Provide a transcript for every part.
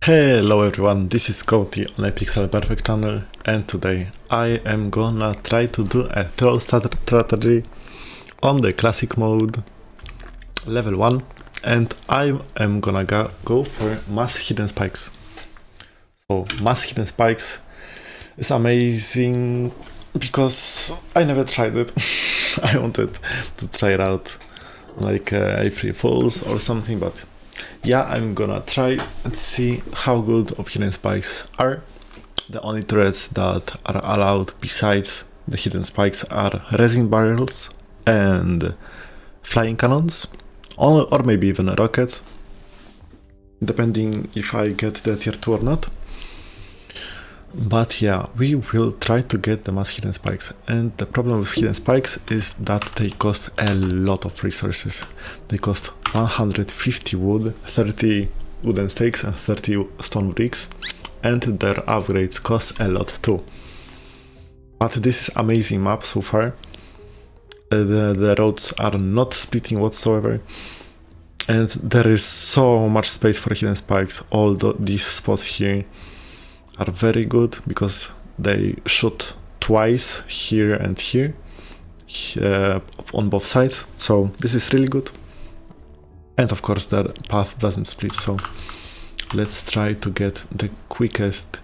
Hello everyone, this is Cody on a Pixel Perfect channel, and today I am gonna try to do a troll strategy on the classic mode, level 1, and I am gonna go for mass hidden spikes. So mass hidden spikes is amazing because I never tried it. I wanted to try it out like April Fools or something, but yeah, I'm gonna try and see how good of hidden spikes are. The only threats that are allowed besides the hidden spikes are resin barrels and flying cannons, or maybe even rockets, depending if I get the tier 2 or not. But yeah, we will try to get the mass hidden spikes, and the problem with hidden spikes is that they cost a lot of resources. They cost 150 wood, 30 wooden stakes and 30 stone bricks, and their upgrades cost a lot too. But this is amazing map so far. The roads are not splitting whatsoever, and there is so much space for hidden spikes. All these spots here are very good because they shoot twice here and here on both sides, so this is really good. And of course the path doesn't split, so let's try to get the quickest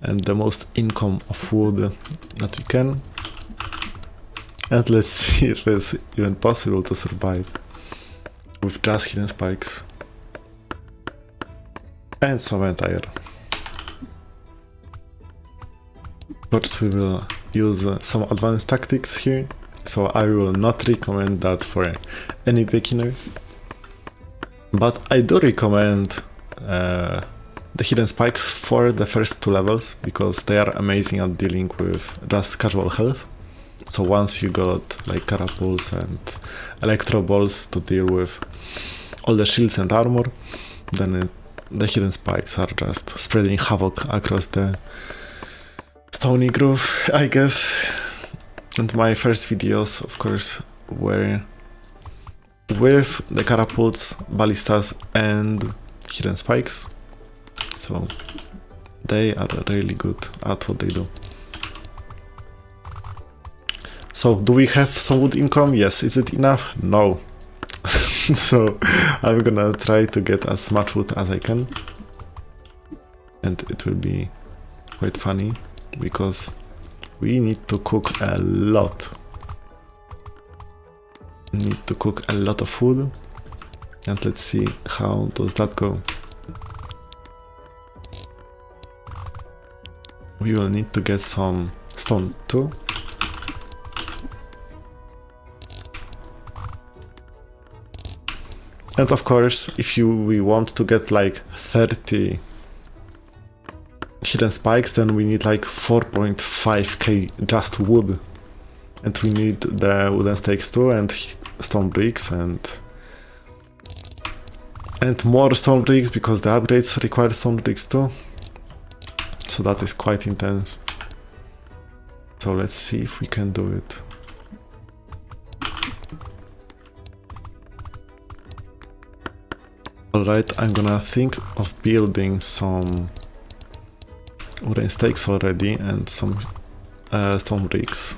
and the most income of wood that we can, and let's see if it's even possible to survive with just hidden spikes and some entire. Of course we will use some advanced tactics here, so I will not recommend that for any beginner, but I do recommend the hidden spikes for the first 2 levels because they are amazing at dealing with just casual health. So once you got like catapults and electro balls to deal with all the shields and armor, then the hidden spikes are just spreading havoc across the Stony Grove, I guess. And my first videos, of course, were with the catapults, ballistas and hidden spikes, so they are really good at what they do. So do we have some wood income? Yes. Is it enough? No. So I'm gonna try to get as much wood as I can, and it will be quite funny because we need to cook a lot. We need to cook a lot of food, and let's see how does that go. We will need to get some stone too. And of course, if we want to get like 30 hidden spikes, then we need like 4.5k just wood, and we need the wooden stakes too, and stone bricks, and more stone bricks because the upgrades require stone bricks too, so that is quite intense. So let's see if we can do it. Alright, I'm gonna think of building some wooden stakes already and some stone bricks.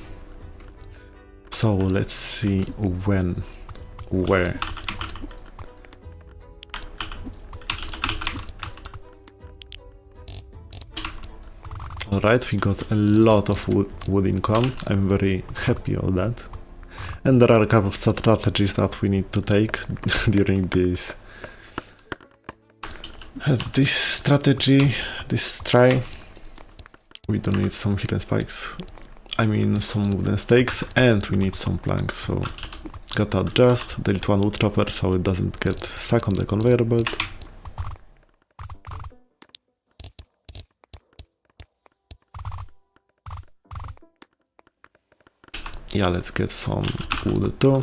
So let's see where. Alright, we got a lot of wood income. I'm very happy of that. And there are a couple of strategies that we need to take during this strategy, this try. We do need some hidden spikes, I mean some wooden stakes, and we need some planks, so gotta adjust, delete one wood chopper so it doesn't get stuck on the conveyor belt. Yeah, let's get some wood too.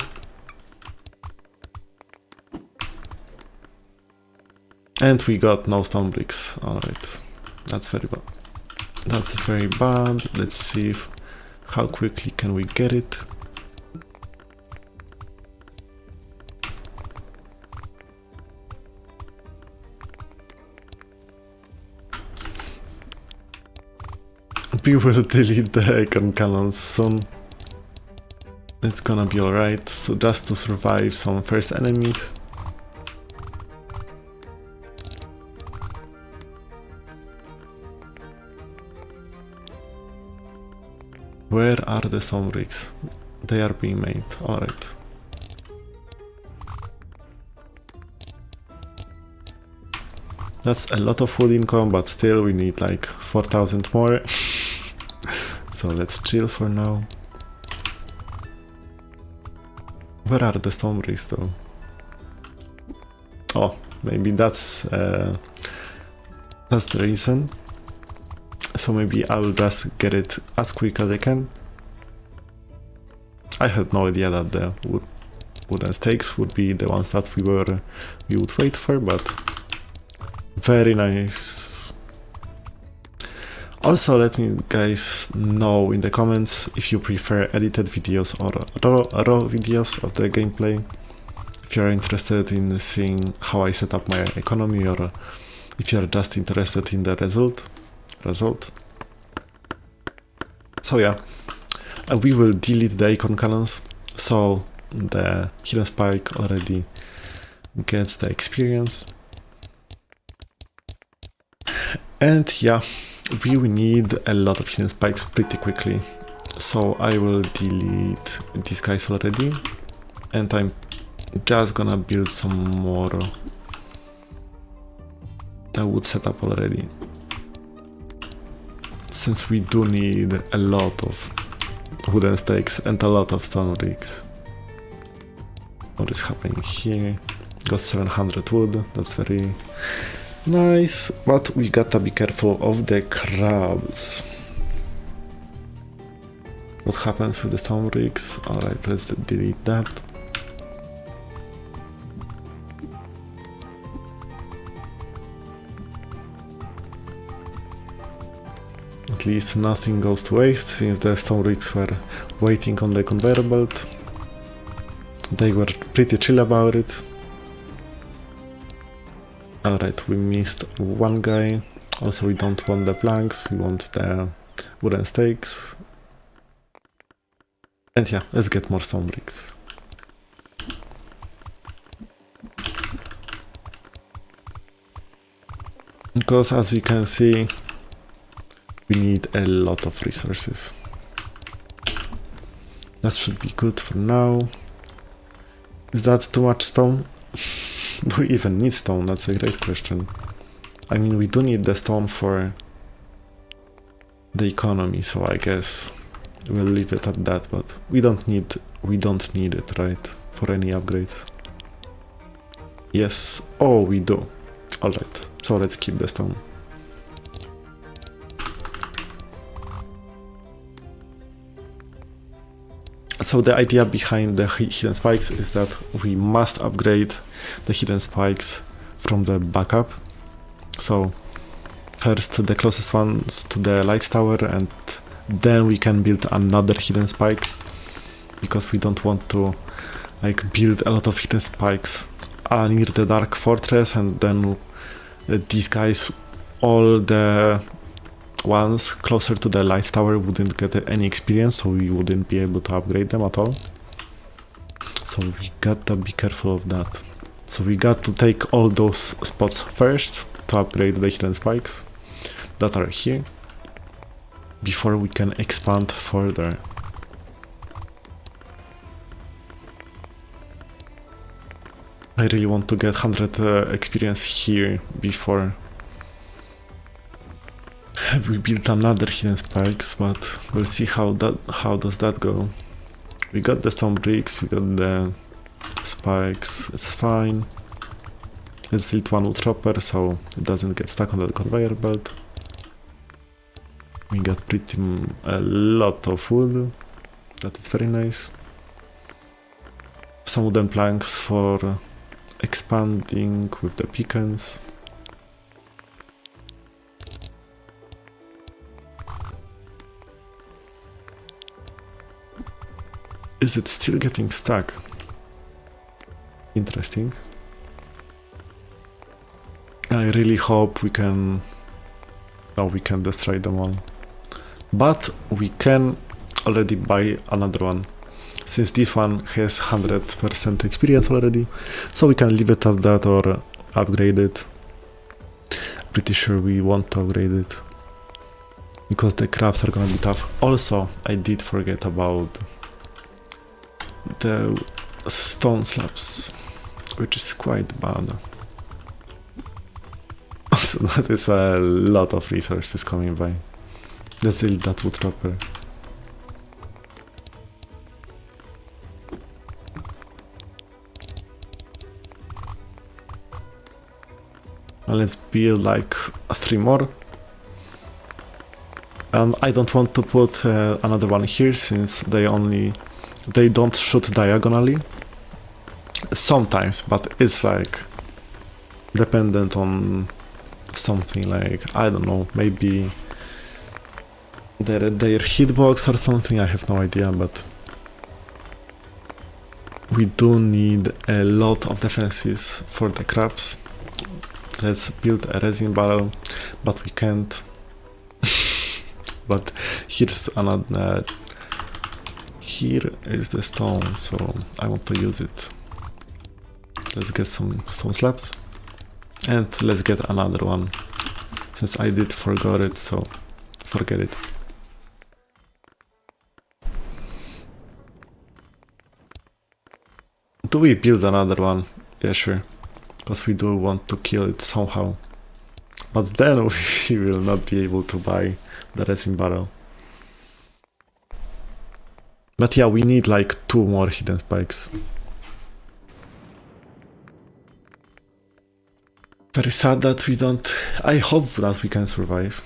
And we got no stone bricks. Alright, that's very bad. That's very bad. Let's see how quickly can we get it. We will delete the acorn cannons soon. It's gonna be alright, so just to survive some first enemies. Where are the stone bricks? They are being made, alright. That's a lot of wood income, but still we need like 4,000 more. So let's chill for now. Where are the stone bricks though? Oh, maybe that's the reason. So maybe I'll just get it as quick as I can. I had no idea that the wooden stakes would be the ones that we would wait for, but very nice. Also, let me guys know in the comments if you prefer edited videos or raw videos of the gameplay. If you're interested in seeing how I set up my economy, or if you're just interested in the result. So yeah, we will delete the acorn cannons, so the hidden spike already gets the experience. And yeah, we will need a lot of hidden spikes pretty quickly, so I will delete these guys already, and I'm just gonna build some more wood setup already, since we do need a lot of wooden stakes and a lot of stone bricks. What is happening here? Got 700 wood, that's very nice, but we gotta be careful of the crabs. What happens with the stone bricks? Alright, let's delete that. At least nothing goes to waste, since the stone bricks were waiting on the conveyor belt. They were pretty chill about it. Alright, we missed one guy. Also, we don't want the planks, we want the wooden stakes. And yeah, let's get more stone bricks. Because as we can see, we need a lot of resources. That should be good for now. Is that too much stone? Do we even need stone? That's a great question. I mean, we do need the stone for the economy, so I guess we'll leave it at that, but we don't need it, right? For any upgrades. Yes. Oh, we do. Alright, so let's keep the stone. So the idea behind the hidden spikes is that we must upgrade the hidden spikes from the backup. So first the closest ones to the light tower, and then we can build another hidden spike, because we don't want to like build a lot of hidden spikes near the dark fortress, and then these guys, all the ones closer to the light tower, wouldn't get any experience, so we wouldn't be able to upgrade them at all. So we gotta be careful of that. So we got to take all those spots first to upgrade the hidden spikes that are here, before we can expand further. I really want to get 100 experience here before we build another hidden spikes, but we'll see how does that go. We got the stone bricks, we got the spikes, it's fine. Let's delete one wood chopper so it doesn't get stuck on the conveyor belt. We got a lot of wood, that is very nice. Some wooden planks for expanding with the beacons. Is it still getting stuck? Interesting. I really hope we can... Oh, we can destroy them all. but we can already buy another one, since this one has 100% experience already, so we can leave it at that or upgrade it. Pretty sure we want to upgrade it, because the crabs are gonna be tough. Also, I did forget about the stone slabs, which is quite bad. So that is a lot of resources coming by. Let's build that wood chopper. And let's build like 3 more. I don't want to put another one here, since they don't shoot diagonally. Sometimes, but it's like dependent on something, like, I don't know, maybe their hitbox or something, I have no idea, but we do need a lot of defenses for the crabs. Let's build a resin barrel, but we can't. But here's another. Here is the stone, so I want to use it. Let's get some stone slabs, and let's get another one, since I did forget it, so forget it. Do we build another one? Yeah, sure, because we do want to kill it somehow, but then we will not be able to buy the resin barrel. But yeah, we need like 2 more hidden spikes. Very sad that we don't. I hope that we can survive.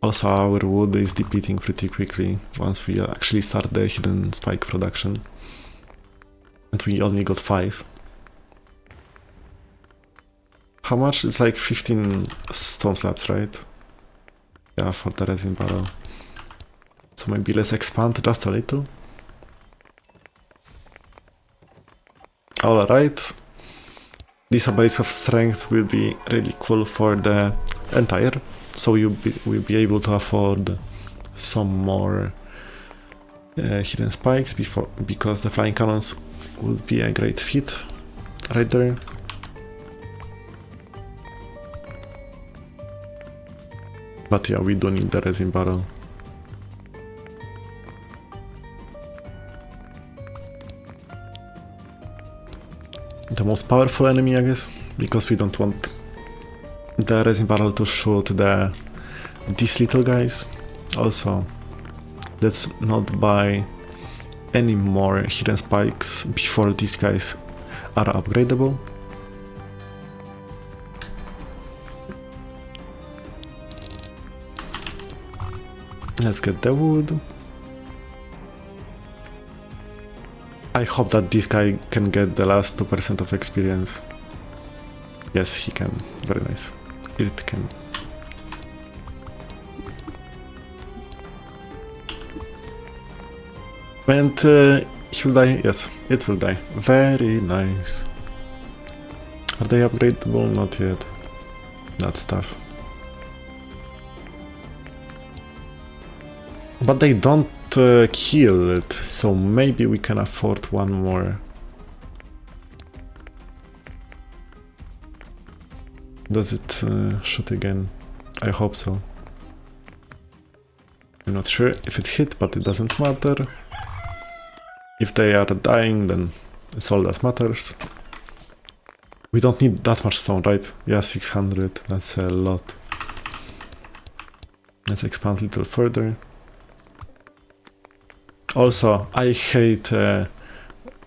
Also, our wood is depleting pretty quickly once we actually start the hidden spike production. And we only got 5. How much? It's like 15 stone slabs, right? Yeah, for the resin barrel. So maybe let's expand just a little. Alright. This ability of strength will be really cool for the entire, so we'll be able to afford some more hidden spikes because the flying cannons would be a great fit right there. But yeah, we do need the resin barrel. The most powerful enemy, I guess, because we don't want the resin barrel to shoot these little guys. Also, let's not buy any more hidden spikes before these guys are upgradable. Let's get the wood. I hope that this guy can get the last 2% of experience. Yes, he can. Very nice. It can. And he will die? Yes, it will die. Very nice. Are they upgradable? Not yet. That's tough. But they don't kill it, so maybe we can afford one more. Does it shoot again? I hope so. I'm not sure if it hit, but it doesn't matter. If they are dying, then it's all that matters. We don't need that much stone, right? Yeah, 600, that's a lot. Let's expand a little further. Also, I hate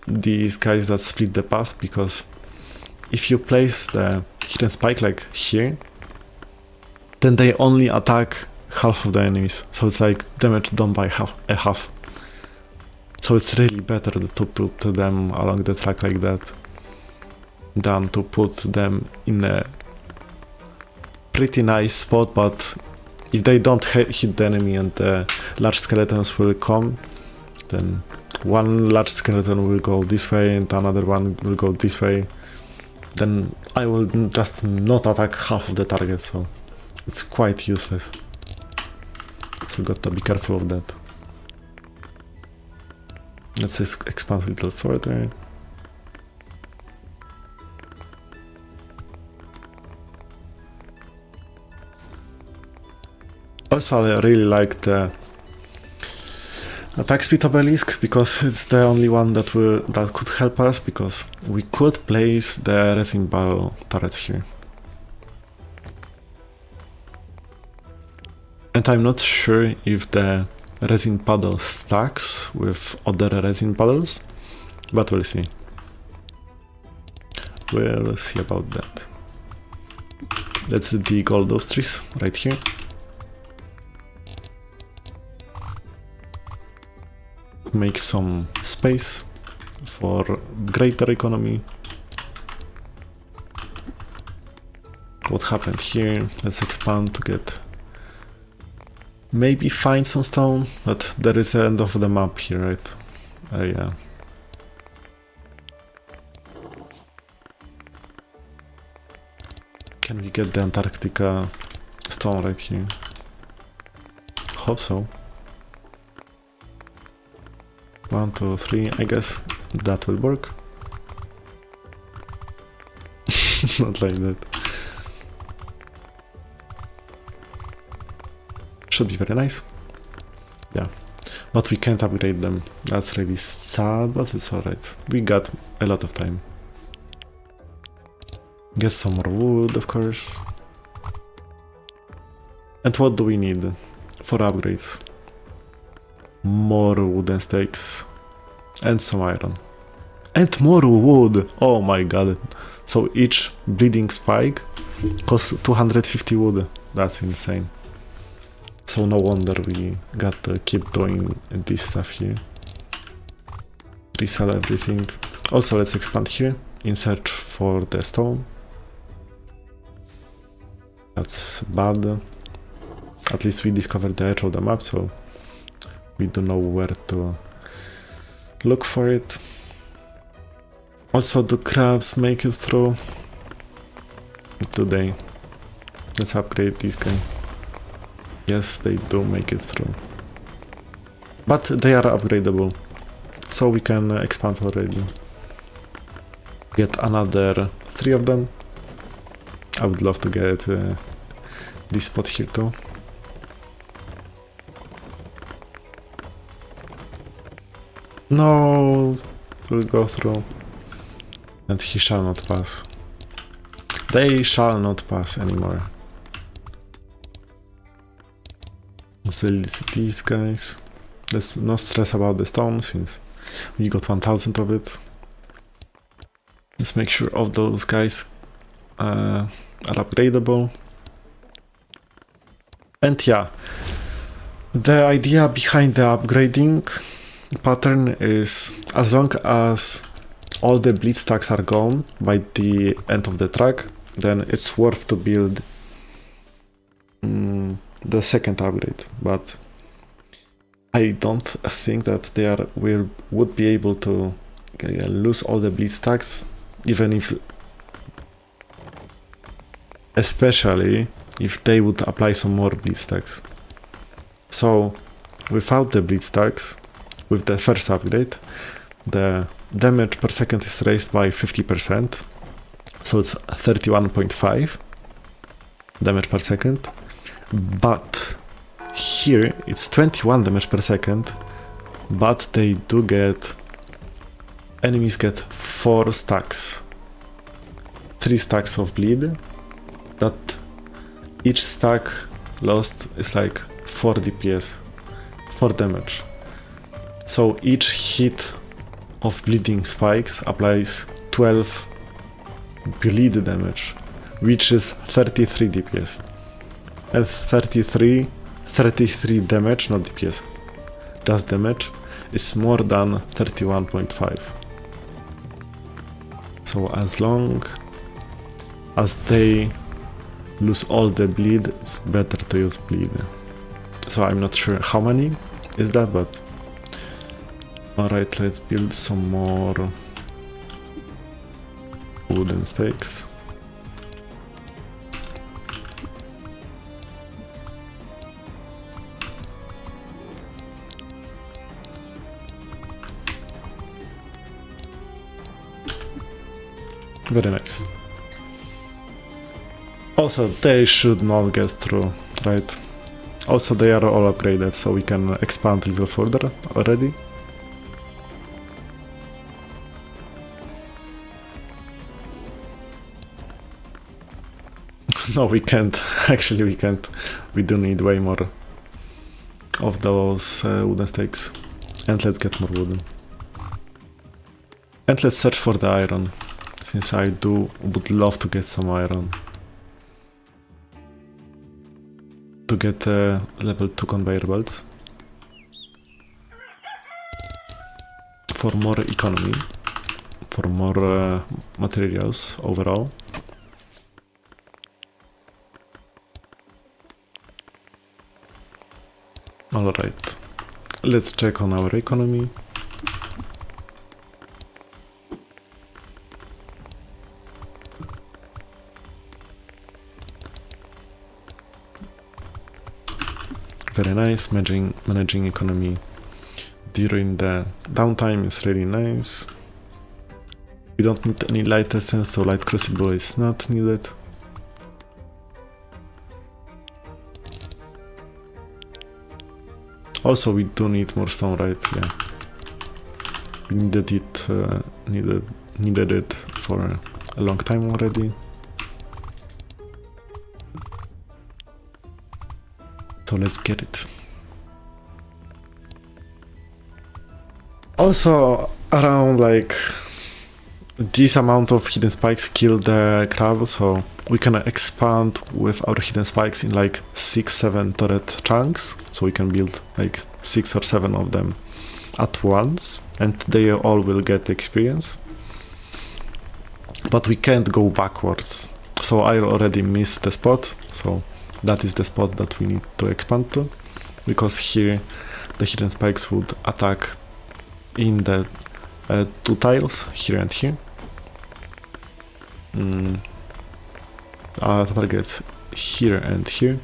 these guys that split the path, because if you place the hidden spike like here, then they only attack half of the enemies, so it's like damage done by half. So it's really better to put them along the track like that than to put them in a pretty nice spot, but if they don't hit the enemy and the large skeletons will come, then one large skeleton will go this way and another one will go this way. Then I will just not attack half of the target, so it's quite useless. So we got to be careful of that. Let's expand a little further. Also, I really like the attack speed obelisk because it's the only one that could help us, because we could place the resin barrel turrets here. And I'm not sure if the resin paddle stacks with other resin paddles, but we'll see. We'll see about that. Let's dig all those trees right here. Make some space for greater economy. What happened here? Let's expand to get, maybe find some stone, but there is the end of the map here, right? Yeah. Can we get the Antarctica stone right here? Hope so. 1, 2, 3, I guess that will work. Not like that. Should be very nice. Yeah. But we can't upgrade them. That's really sad, but it's alright. We got a lot of time. Get some more wood, of course. And what do we need for upgrades? More wooden stakes and some iron and more wood. Oh my god, so each bleeding spike costs 250 wood. That's insane. So no wonder we got to keep doing this stuff here. Resell everything. Also, let's expand here in search for the stone. That's bad. At least we discovered the edge of the map, so we don't know where to look for it. Also, do crabs make it through today? Let's upgrade this guy. Yes, they do make it through. But they are upgradable, so we can expand already. Get another 3 of them. I would love to get this spot here too. No, it will go through. And he shall not pass. They shall not pass anymore. Let's delete these guys. Let's not stress about the stone since we got 1000 of it. Let's make sure all those guys are upgradable. And yeah, the idea behind the upgrading pattern is, as long as all the bleed stacks are gone by the end of the track, then it's worth to build the second upgrade. But I don't think that they would be able to lose all the bleed stacks, even if, especially if they would apply some more bleed stacks. So without the bleed stacks, with the first upgrade, the damage per second is raised by 50%, so it's 31.5 damage per second, but here it's 21 damage per second, but they do get, enemies get 4 stacks, 3 stacks of bleed, that each stack lost is like 4 DPS, 4 damage. So each hit of bleeding spikes applies 12 bleed damage, which is 33 DPS. And 33 damage, not DPS, just damage, is more than 31.5. So as long as they lose all the bleed, it's better to use bleed. So I'm not sure how many is that, but alright, let's build some more wooden stakes. Very nice. Also, they should not get through, right? Also, they are all upgraded, so we can expand a little further already. No, we can't. Actually, we can't. We do need way more of those wooden stakes. And let's get more wooden. And let's search for the iron, since I would love to get some iron. To get level 2 conveyor belts. For more economy. For more materials overall. Alright, let's check on our economy. Very nice, managing economy during the downtime is really nice. We don't need any light essence, so light crucible is not needed. Also, we do need more stone, right? Yeah. We needed it for a long time already. So let's get it. Also, around like this amount of hidden spikes kill the crab, so we can expand with our hidden spikes in like 6-7 turret chunks, so we can build like 6 or 7 of them at once, and they all will get experience. But we can't go backwards, so I already missed the spot, so that is the spot that we need to expand to, because here the hidden spikes would attack in the 2 tiles, here and here. Targets here and here.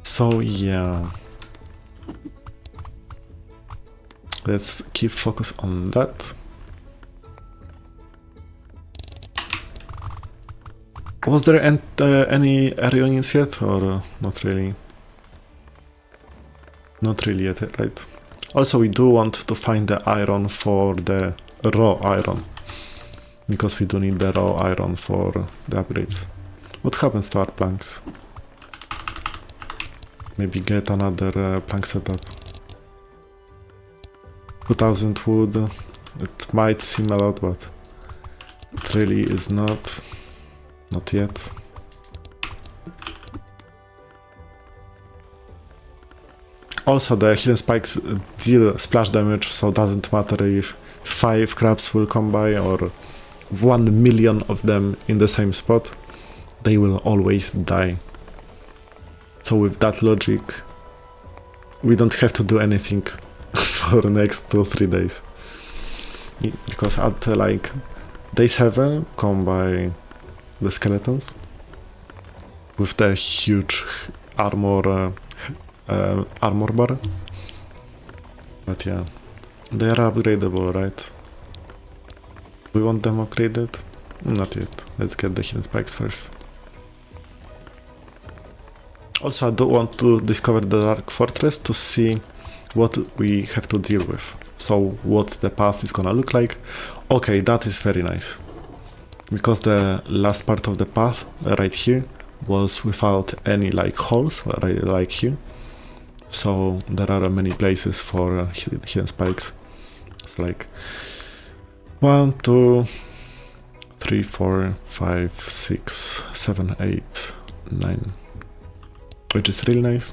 So yeah, let's keep focus on that. Was there any area units yet, or not really? Not really yet, right? Also, we do want to find the iron for the raw iron, because we do need the raw iron for the upgrades. What happens to our planks? Maybe get another plank setup. 2000 wood, it might seem a lot, but it really is not. Not yet. Also, the hidden spikes deal splash damage, so it doesn't matter if 5 crabs will come by or 1 million of them in the same spot, they will always die. So with that logic, we don't have to do anything for the next 2-3 days. Because at like day 7 come by the skeletons with the huge armor bar. But yeah, they are upgradable, right? We want them upgraded? Not yet. Let's get the hidden spikes first. Also, I do want to discover the Dark Fortress to see what we have to deal with. So what the path is gonna look like. Okay, that is very nice. Because the last part of the path, right here, was without any like holes, right, like here. So there are many places for hidden spikes. It's like 1, 2, 3, 4, 5, 6, 7, 8, 9, which is really nice.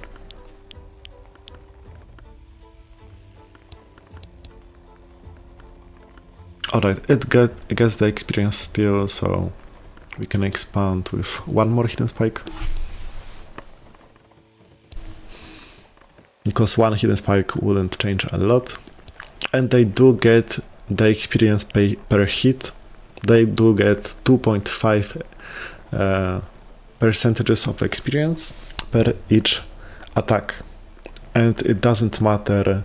Alright, it gets the experience still, so we can expand with 1 more hidden spike. Because 1 hidden spike wouldn't change a lot. And they do get the experience per hit. They do get 2.5 percentages of experience per each attack. And it doesn't matter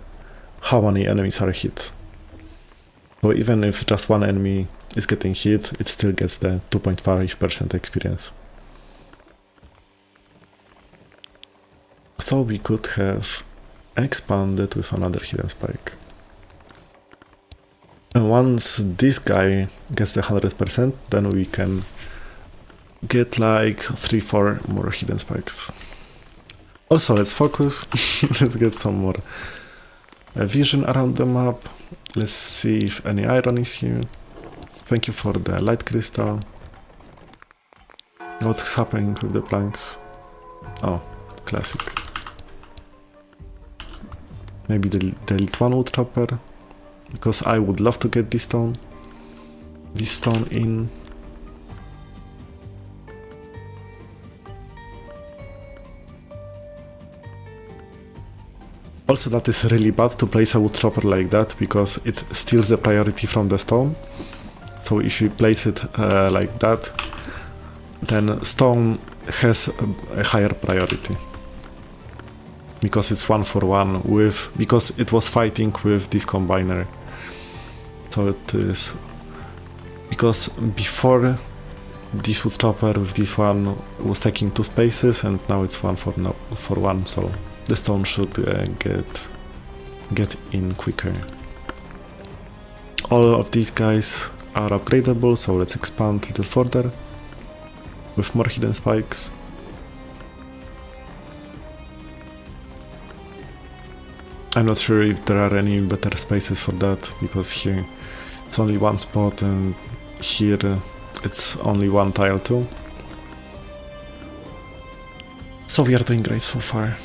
how many enemies are hit. So even if just one enemy is getting hit, it still gets the 2.5% experience. So we could have expanded with another hidden spike. And once this guy gets the 100%, then we can get like 3-4 more hidden spikes. Also, let's focus. Let's get some more vision around the map. Let's see if any iron is here. Thank you for the light crystal. What's happening with the planks? Oh, classic. Maybe delete one wood chopper, because I would love to get this stone in. Also, that is really bad to place a wood chopper like that, because it steals the priority from the stone. So if you place it like that, then stone has a higher priority. Because it's 1-for-1 with, because it was fighting with this combiner. So it is, because before this wood chopper with this one was taking 2 spaces, and now it's 1-for-1, so the stone should get in quicker. All of these guys are upgradable, so let's expand a little further with more hidden spikes. I'm not sure if there are any better spaces for that, because here it's only one spot and here it's only one tile too. So we are doing great so far.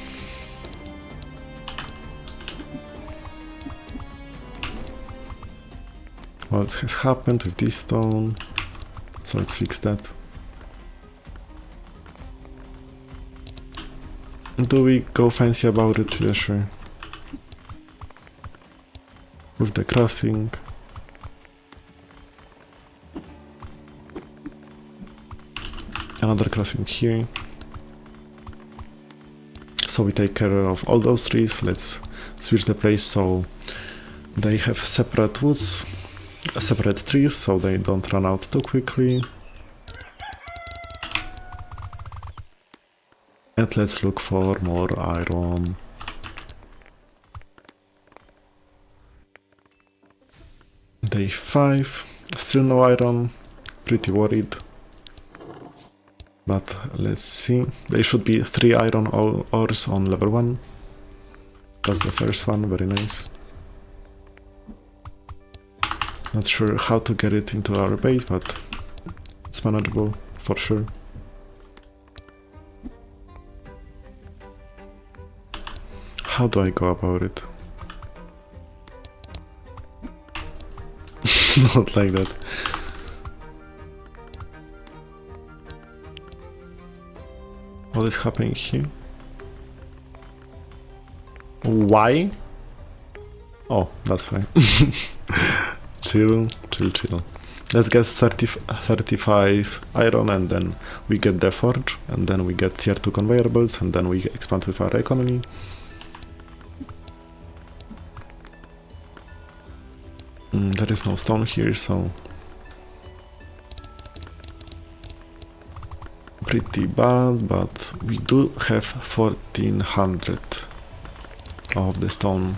What has happened with this stone? So let's fix that. Do we go fancy about it? Yeah, sure. With the crossing. Another crossing here. So we take care of all those trees. Let's switch the place so they have separate woods, separate trees, so they don't run out too quickly. And let's look for more iron. Day 5, still no iron, pretty worried. But let's see, there should be 3 iron ores on level 1. That's the first one, very nice. Not sure how to get it into our base, but it's manageable for sure. How do I go about it? Not like that. What is happening here? Why? Oh, that's fine. Chill. Let's get 35 iron, and then we get the forge, and then we get tier 2 conveyor belts, and then we expand with our economy. There is no stone here, so pretty bad, but we do have 1400 of the stone.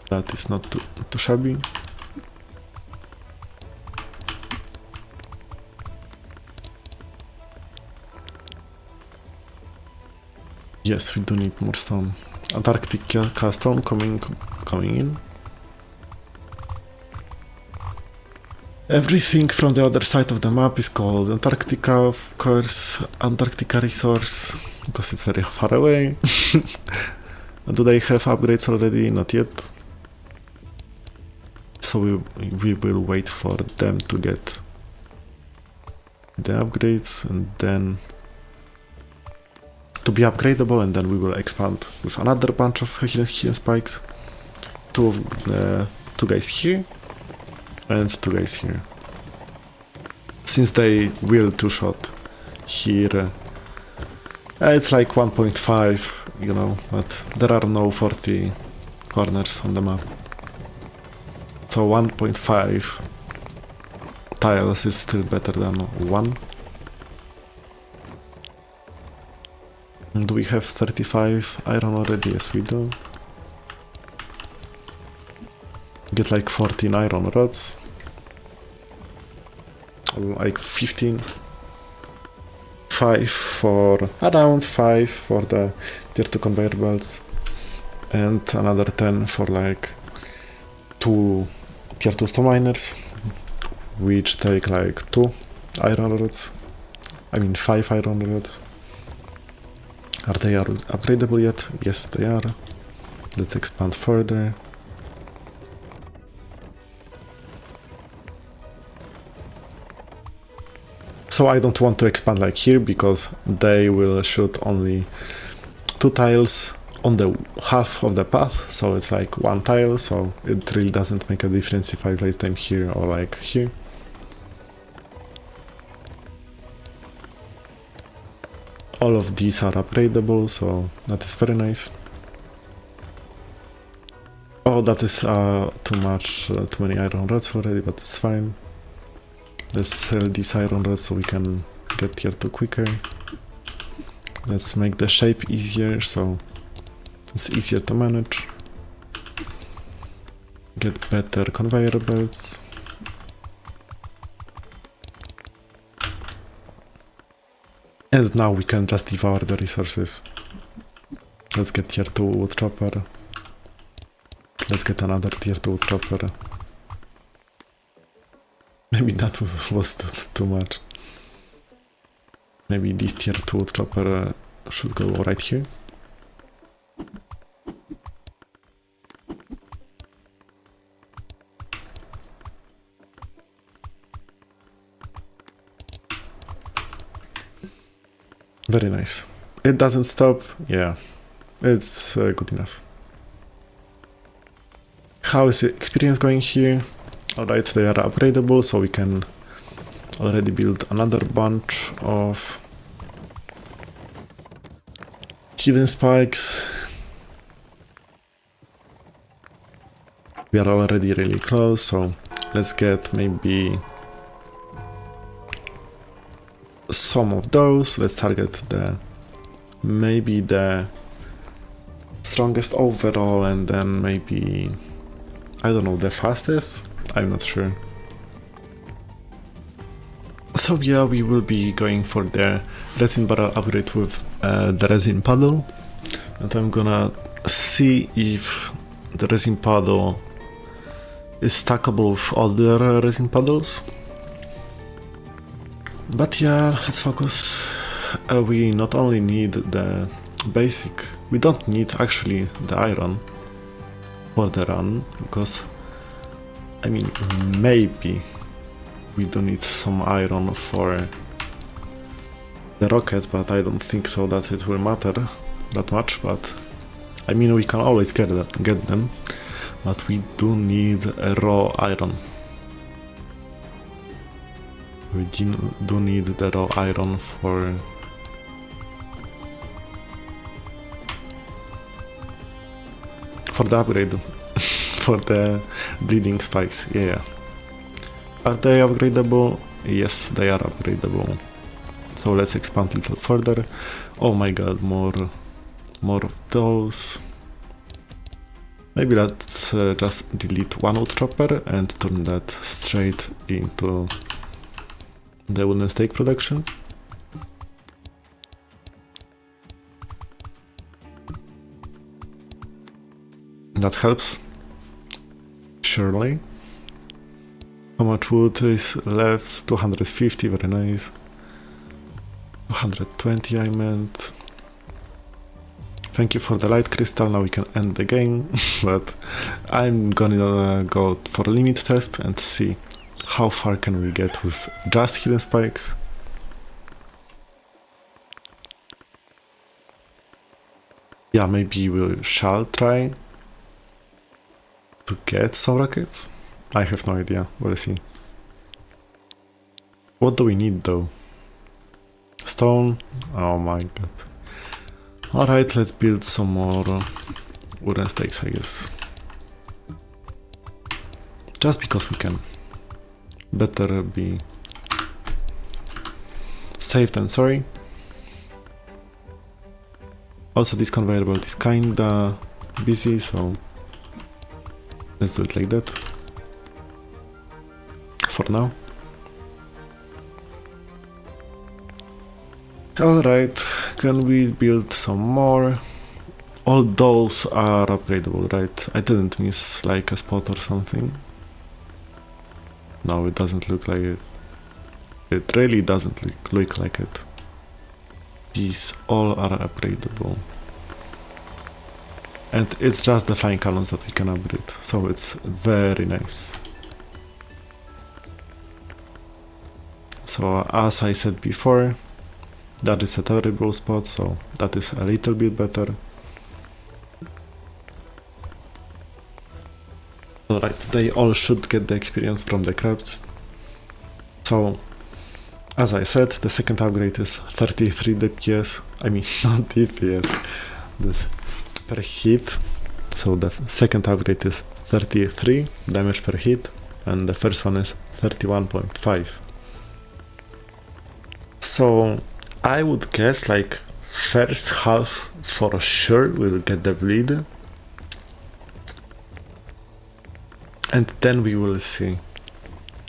That is not too shabby. Yes, we do need more stone. Antarctica stone coming in. Everything from the other side of the map is called Antarctica, of course, Antarctica resource, because it's very far away. Do they have upgrades already? Not yet. So we will wait for them to get the upgrades, and then to be upgradable, and then we will expand with another bunch of hidden spikes. Two guys here and 2 guys here. Since they will 2-shot here, it's like 1.5, you know, but there are no 40 corners on the map. So 1.5 tiles is still better than 1. Do we have 35 iron already? Yes, we do. Get like 14 iron rods. Like 15. 5 for... around 5 for the tier 2 conveyor belts. And another 10 for like 2 tier 2 stone miners, which take like 2 iron rods. I mean 5 iron rods. Are they upgradable yet? Yes, they are. Let's expand further. So I don't want to expand like here, because they will shoot only 2 tiles on the half of the path, so it's like 1 tile, so it really doesn't make a difference if I place them here or like here. All of these are upgradable, so that is very nice. Oh, that is too many iron rods already, but it's fine. Let's sell these iron rods so we can get tier 2 quicker. Let's make the shape easier, so it's easier to manage. Get better conveyor belts. And now we can just devour the resources. Let's get tier 2 wood chopper. Let's get another tier 2 wood chopper. Maybe that was too much. Maybe this tier 2 wood chopper should go right here. Very nice. It doesn't stop. Yeah, it's good enough. How is the experience going here? Alright, they are upgradable, so we can already build another bunch of hidden spikes. We are already really close, so let's get maybe some of those. Let's target maybe the strongest overall, and then maybe, I don't know, the fastest? I'm not sure. So yeah, we will be going for the resin barrel upgrade with the resin paddle, and I'm gonna see if the resin paddle is stackable with other resin paddles. But yeah, let's focus. We not only need the basic, we don't need actually the iron for the run, because I mean, maybe we do need some iron for the rockets, but I don't think so that it will matter that much. But I mean, we can always get them, but we do need a raw iron. We do need the raw iron for the upgrade. For the bleeding spikes. Yeah. Are they upgradable? Yes, they are upgradable. So let's expand a little further. Oh my god, more of those. Maybe let's just delete one wood chopper and turn that straight into the wooden stake production. That helps. Surely. How much wood is left? 250, very nice. 220 I meant. Thank you for the light crystal, now we can end the game. But I'm gonna go for a limit test and see how far can we get with just hidden spikes. Yeah, maybe we shall try to get some rockets? I have no idea, we'll see. What do we need though? Stone? Oh my god. Alright, let's build some more wooden stakes, I guess. Just because we can. Better be safe than sorry. Also, this conveyor belt is kinda busy, so let's do it like that for now. Alright, can we build some more? All those are upgradable, right? I didn't miss like a spot or something. No, it doesn't look like it. It really doesn't look like it. These all are upgradable. And it's just the flying cannons that we can upgrade, so it's very nice. So as I said before, that is a terrible spot, so that is a little bit better. Alright, they all should get the experience from the crabs. So, as I said, the second upgrade is 33 DPS, I mean not DPS, this per hit. So the second upgrade is 33 damage per hit, and the first one is 31.5. So I would guess like first half for sure will get the bleed, and then we will see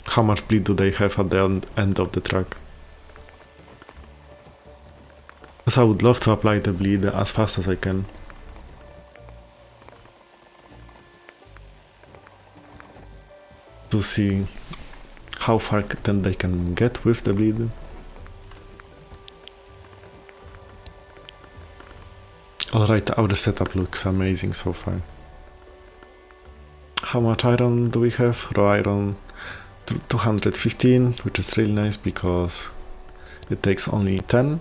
how much bleed do they have at the end of the track. Because I would love to apply the bleed as fast as I can. To see how far then they can get with the bleed. Alright, our setup looks amazing so far. How much iron do we have? Raw iron 215, which is really nice because it takes only 10.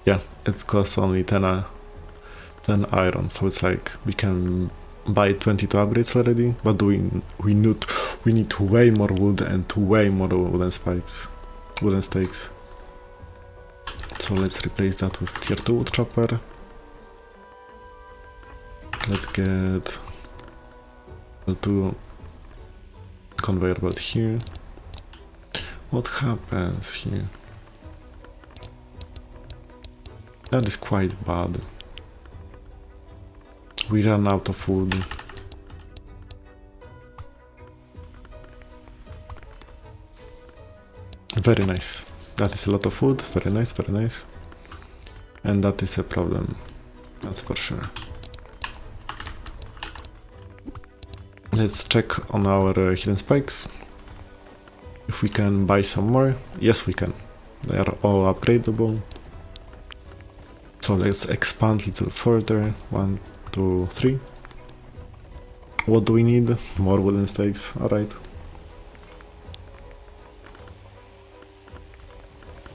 Yeah, it costs only 10 iron, so it's like we can buy 22 upgrades already, but we need way more wood and way more wooden stakes. So let's replace that with tier 2 wood chopper. Let's get L2 conveyor belt here. What happens here? That is quite bad. We ran out of wood. Very nice. That is a lot of wood. Very nice, very nice. And that is a problem. That's for sure. Let's check on our hidden spikes. If we can buy some more. Yes, we can. They are all upgradable. So let's expand a little further. 1, 2, 3. What do we need? More wooden stakes. Alright.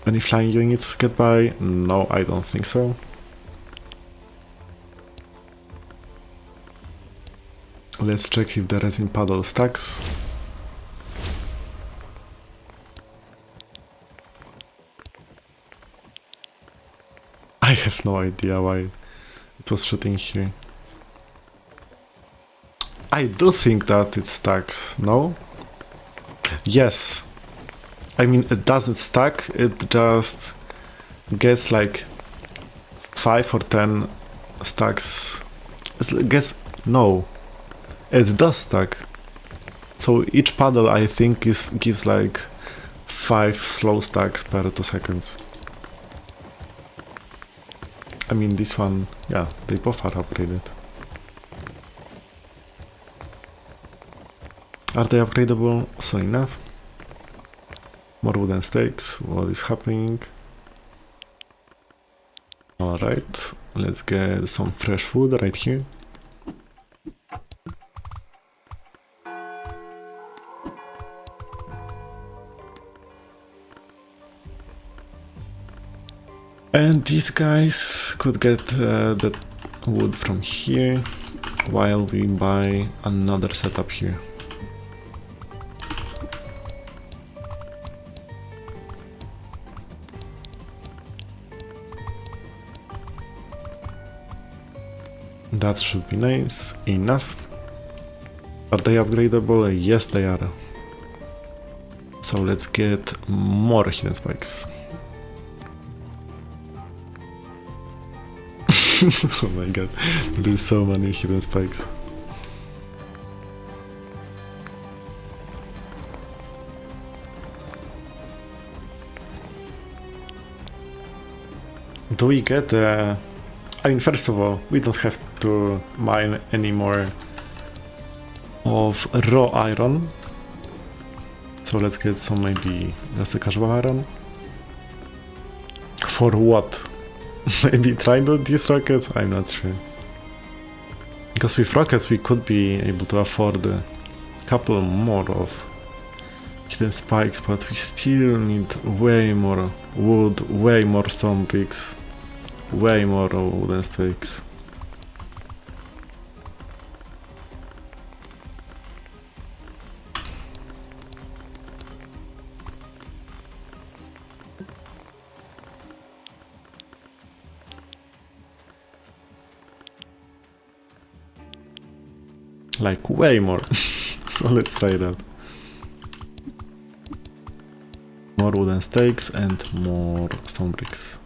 Any flying units get by? No, I don't think so. Let's check if the resin paddle stacks. I have no idea why it was shooting here. I do think that it stacks, no? Yes. I mean, it doesn't stack, it just gets like 5 or 10 stacks. No. It does stack. So each paddle, I think, gives like 5 slow stacks per 2 seconds. I mean, this one, yeah, they both are upgraded. Are they upgradable? Soon enough. More wooden stakes. What is happening? Alright, let's get some fresh wood right here. And these guys could get the wood from here while we buy another setup here. That should be nice enough. Are they upgradable? Yes, they are. So let's get more hidden spikes. Oh my god, there's so many hidden spikes. Do we get I mean, first of all, we don't have to mine any more of raw iron. So let's get some, maybe just a casual iron. For what? Maybe try to these rockets? I'm not sure. Because with rockets we could be able to afford a couple more of hidden spikes, but we still need way more wood, way more stone bricks, way more wooden stakes. Like way more. So let's try that. More wooden stakes and more stone bricks.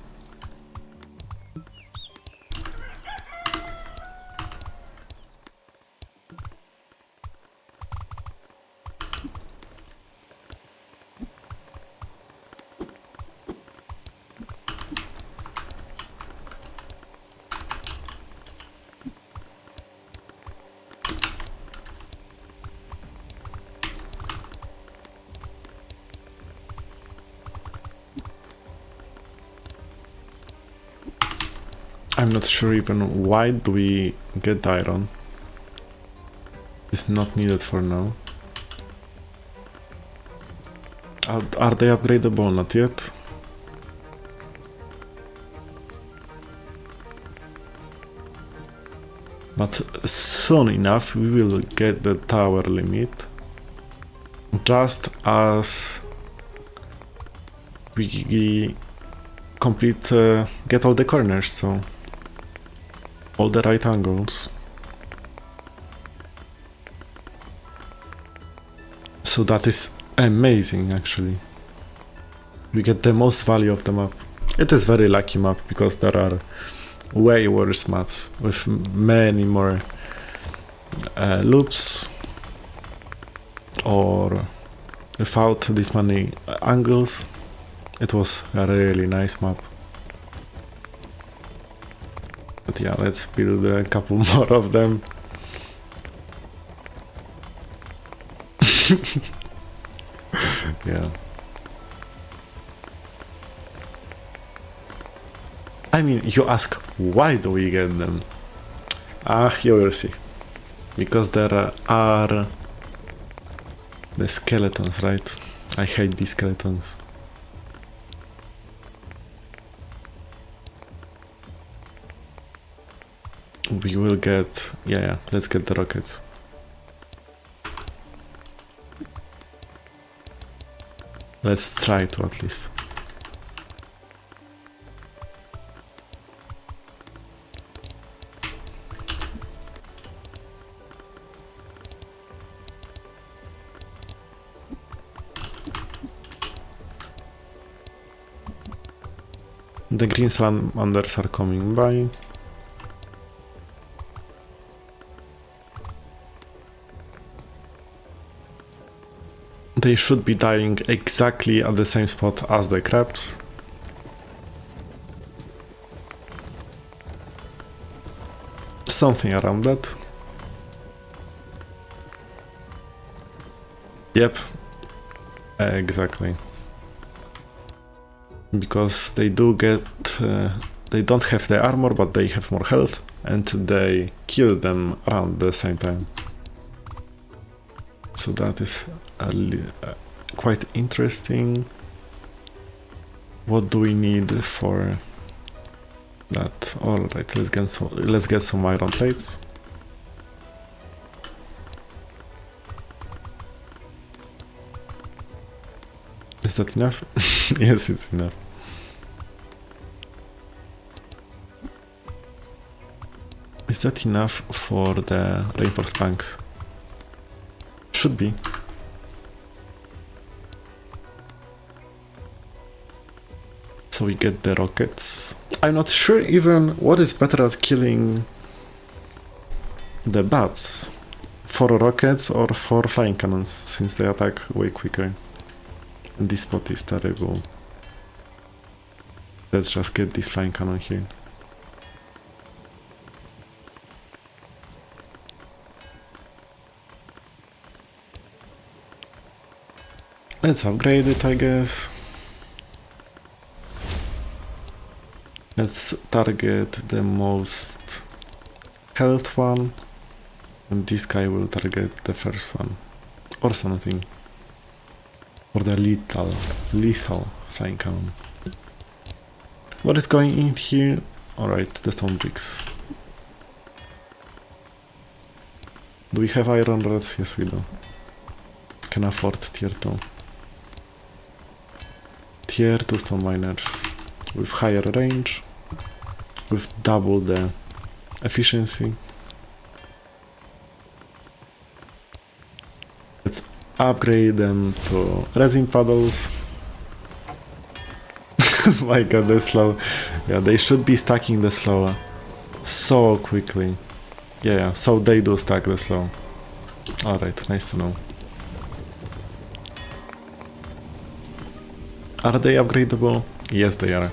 I'm not sure even why do we get iron. It's not needed for now. Are they upgradable? Not yet. But soon enough we will get the tower limit. Just as we complete, get all the corners, so all the right angles. So that is amazing, actually. We get the most value of the map. It is very lucky map because there are way worse maps with many more loops or without this many angles. It was a really nice map. But yeah, let's build a couple more of them. Yeah. I mean, you ask, why do we get them? You will see. Because there are the skeletons, right? I hate these skeletons. We will get... yeah, let's get the rockets. Let's try to, at least. The green salamanders are coming by. They should be dying exactly at the same spot as the crabs. Something around that. Yep, exactly. Because they do get... they don't have the armor, but they have more health, and they kill them around the same time. So that is quite interesting. What do we need for that? Alright, let's get some iron plates. Is that enough? Yes, it's enough. Is that enough for the reinforced planks? should be. So we get the rockets. I'm not sure even what is better at killing the bats. 4 rockets or 4 flying cannons, since they attack way quicker. And this spot is terrible. Let's just get this flying cannon here. Let's upgrade it, I guess. Let's target the most health one, and this guy will target the first one, or something. Or the lethal flying cannon. What is going in here? Alright, the stone bricks. Do we have iron rods? Yes, we do. Can afford tier 2. Tier 2 stone miners with higher range, with double the efficiency. Let's upgrade them to resin paddles. My god, they're slow. Yeah, they should be stacking the slow so quickly. Yeah, so they do stack the slow. Alright, nice to know. Are they upgradable? Yes, they are.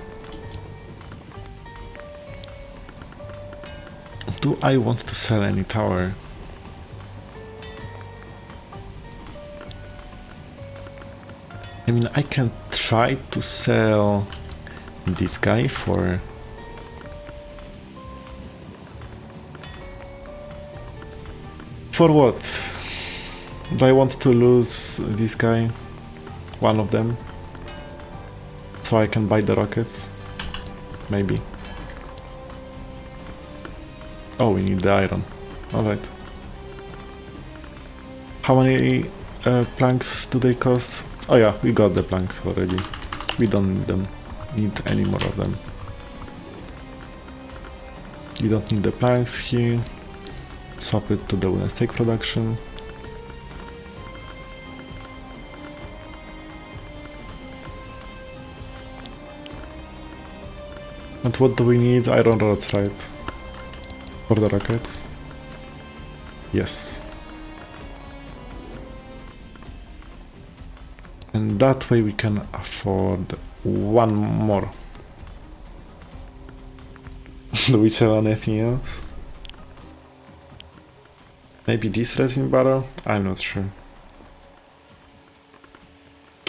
Do I want to sell any tower? I mean, I can try to sell this guy for... For what? Do I want to lose this guy? One of them? So I can buy the rockets? Maybe. Oh, we need the iron. Alright. How many planks do they cost? Oh yeah, we got the planks already. We don't need them. Need any more of them. You don't need the planks here. Swap it to the wooden stake production. And what do we need? Iron rods, right? For the rockets? Yes. And that way we can afford one more. Do we sell anything else? Maybe this resin barrel? I'm not sure.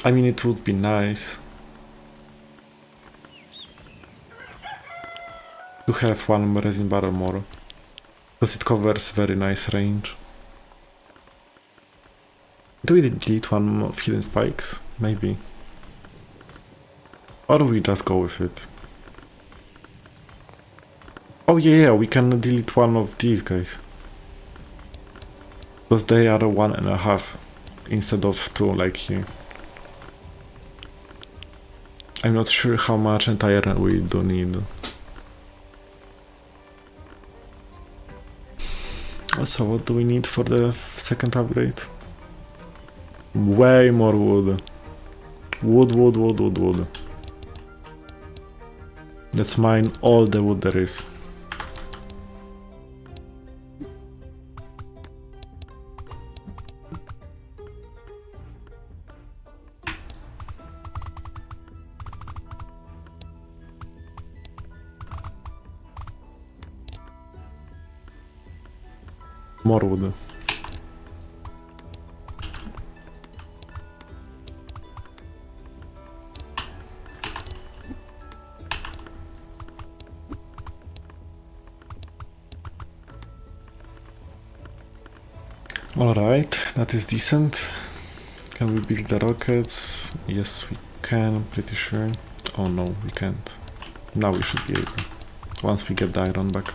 I mean, it would be nice to have one resin barrel more, because it covers very nice range. Do we delete one of hidden spikes? Maybe. Or we just go with it. Oh yeah, we can delete one of these guys. Because they are 1.5 instead of 2 like here. I'm not sure how much iron we do need. Also, what do we need for the second upgrade? Way more wood. Wood. Let's mine all the wood there is. More wood. Alright, that is decent. Can we build the rockets? Yes, we can, pretty sure. Oh no, we can't. Now we should be able. Once we get the iron back.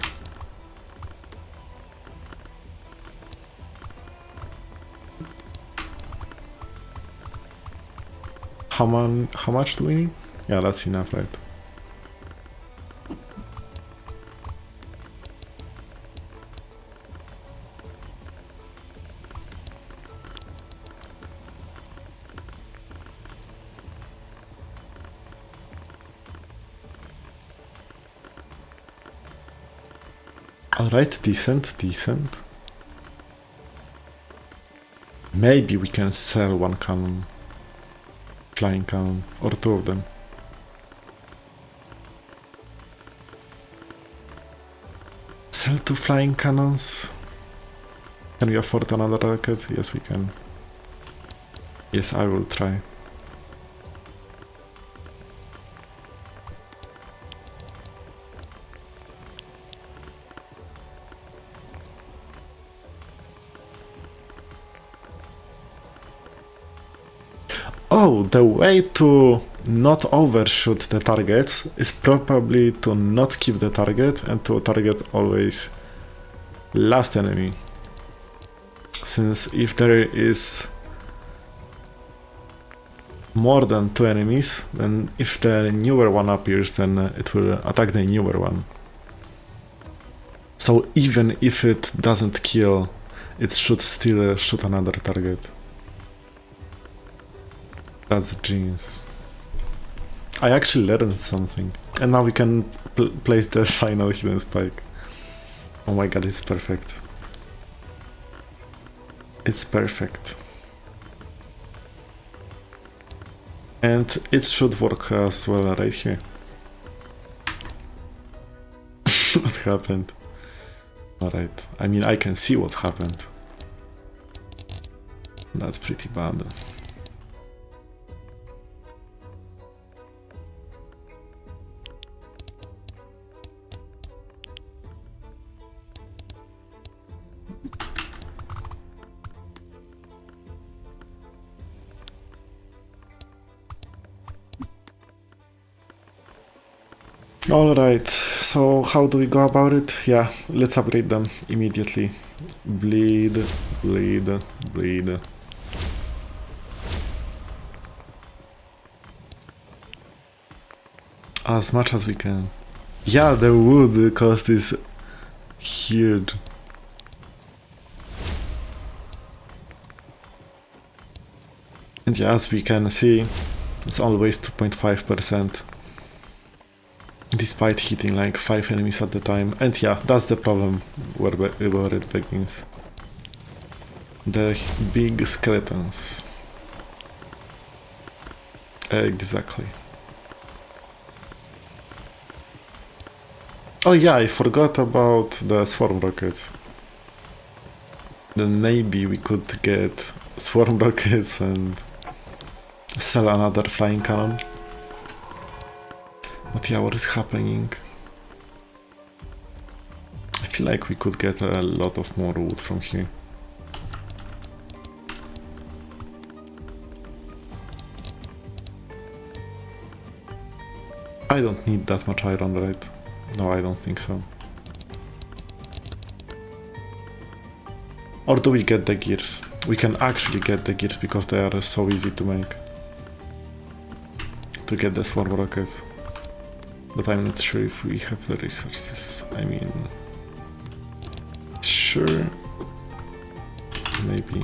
How much do we need? Yeah, that's enough, right? Alright, decent. Maybe we can sell one cannon. Flying cannon, or two of them. Sell two flying cannons. Can we afford another rocket? Yes, we can. Yes, I will try. Oh, the way to not overshoot the targets is probably to not keep the target and to target always last enemy. Since if there is more than two enemies, then if the newer one appears, then it will attack the newer one. So even if it doesn't kill, it should still shoot another target. That's genius. I actually learned something. And now we can place the final hidden spike. Oh my god, it's perfect. It's perfect. And it should work as well right here. What happened? Alright, I mean I can see what happened. That's pretty bad. Alright, so how do we go about it? Yeah, let's upgrade them immediately. Bleed. As much as we can. Yeah, the wood cost is huge. And yeah, as we can see, it's always 2.5%. Despite hitting like 5 enemies at the time. And yeah, that's the problem where it begins. The big skeletons. Exactly. Oh yeah, I forgot about the swarm rockets. Then maybe we could get swarm rockets and sell another flying cannon. But yeah, what is happening? I feel like we could get a lot of more wood from here. I don't need that much iron, right? No, I don't think so. Or do we get the gears? We can actually get the gears because they are so easy to make. To get the swarm rockets. But I'm not sure if we have the resources. I mean... Sure... Maybe...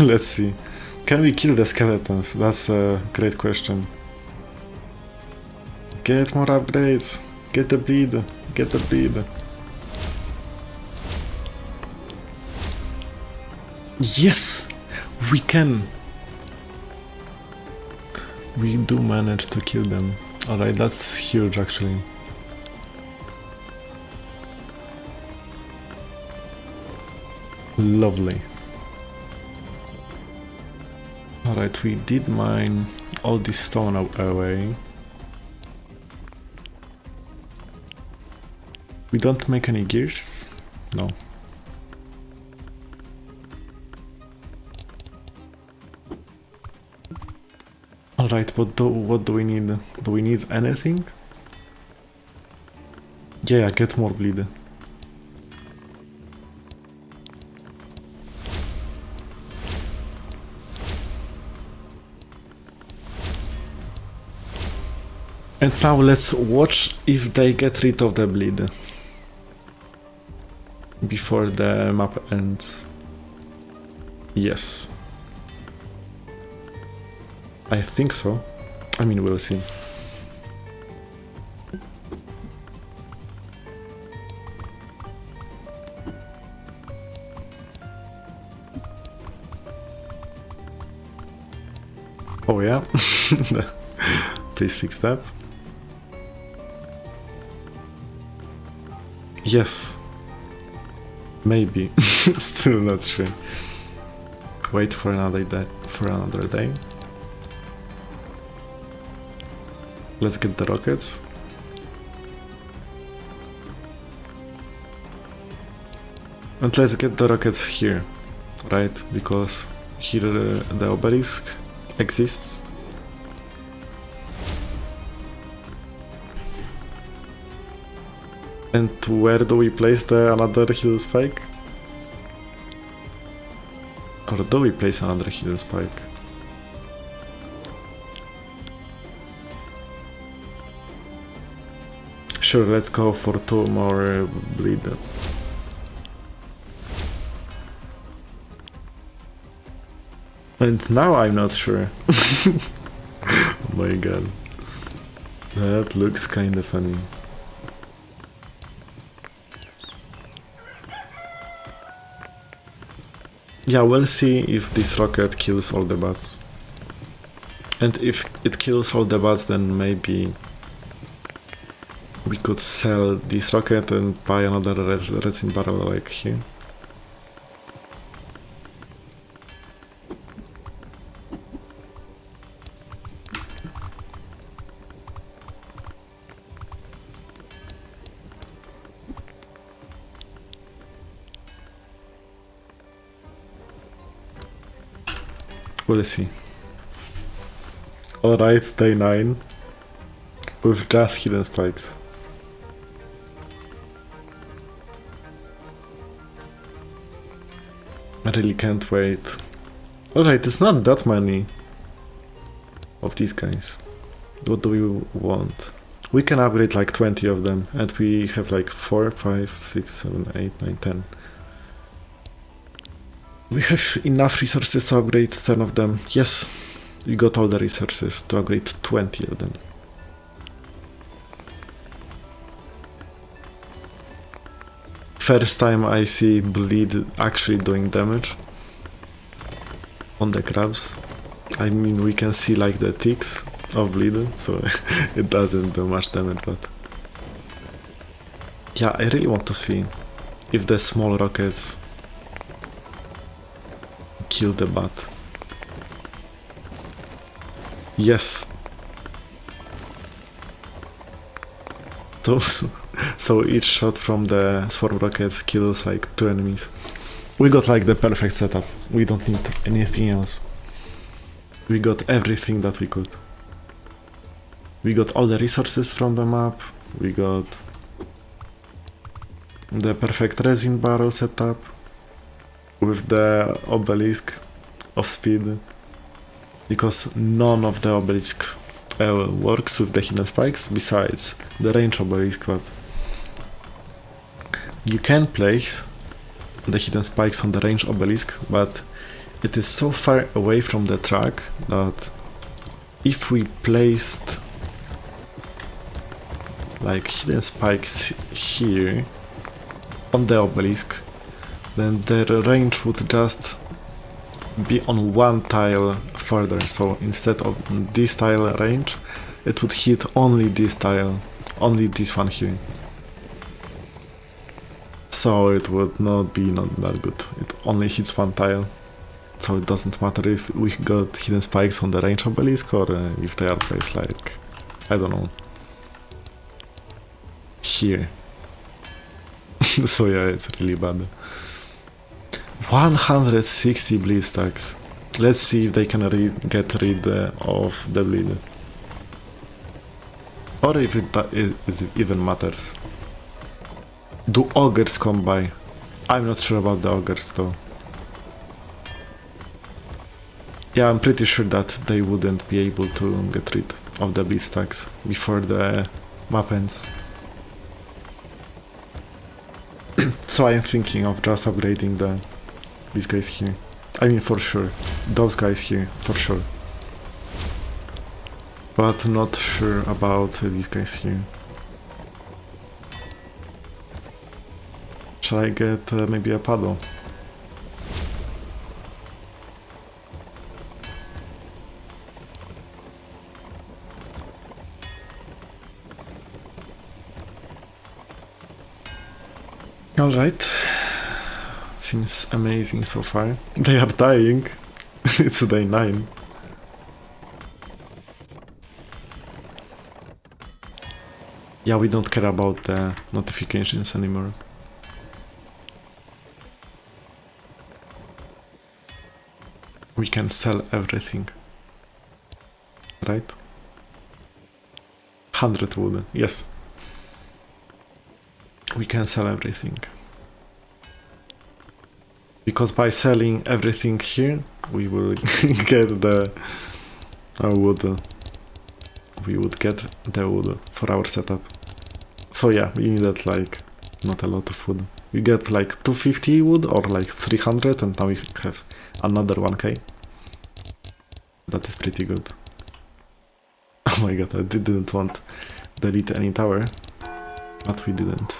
Let's see. Can we kill the skeletons? That's a great question. Get more upgrades! Get the bleed! Get the bleed! Yes! We can! We do manage to kill them. Alright, that's huge actually. Lovely. Alright, we did mine all this stone away. We don't make any gears? No. Alright, but what do we need? Do we need anything? Yeah, get more bleed. And now let's watch if they get rid of the bleed before the map ends. Yes. I think so. I mean, we'll see. Oh yeah, please fix that. Yes, maybe. Still not sure. Wait for another day. Let's get the rockets. And let's get the rockets here, right? Because here the obelisk exists. And where do we place the another hidden spike? Or do we place another hidden spike? Sure, let's go for 2 more bleed. And now I'm not sure. Oh my god. That looks kinda funny. Yeah, we'll see if this rocket kills all the bats. And if it kills all the bats, then maybe we could sell this rocket and buy another resin barrel like here. We'll see. Alright, day 9. With just hidden spikes. I really can't wait. Alright, it's not that many of these guys. What do we want? We can upgrade like 20 of them, and we have like 4, 5, 6, 7, 8, 9, 10. We have enough resources to upgrade 10 of them. Yes, we got all the resources to upgrade 20 of them. First time I see bleed actually doing damage on the crabs. I mean, we can see like the ticks of bleed, so it doesn't do much damage, but yeah, I really want to see if the small rockets kill the bat. Yes. So each shot from the swarm rockets kills like 2 enemies. We got like the perfect setup. We don't need anything else. We got everything that we could. We got all the resources from the map. We got the perfect resin barrel setup with the obelisk of speed, because none of the obelisk works with the hidden spikes besides the range obelisk, but you can place the hidden spikes on the range obelisk, but it is so far away from the track that if we placed like hidden spikes here on the obelisk, then their range would just be on one tile further. So instead of this tile range, it would hit only this tile, only this one here. So it would not be that good. It only hits one tile. So it doesn't matter if we got hidden spikes on the range obelisk or if they are placed like, I don't know, here. So yeah, it's really bad. 160 bleed stacks. Let's see if they can get rid of the bleed. Or if it even matters. Do augers come by? I'm not sure about the augers though. Yeah, I'm pretty sure that they wouldn't be able to get rid of the bleed stacks before the map ends. So I'm thinking of just upgrading these guys here. I mean, for sure. Those guys here, for sure. but not sure about these guys here. Shall I get maybe a paddle? Alright. Seems amazing so far. They are dying. It's day 9. Yeah, we don't care about the notifications anymore. We can sell everything. Right? 100 wood, yes. We can sell everything. Because by selling everything here, we will get the wood. We would get the wood for our setup. So yeah, we needed like not a lot of wood. We get like 250 wood or like 300, and now we have another 1k. That is pretty good. Oh my god, I didn't want to delete any tower, but we didn't.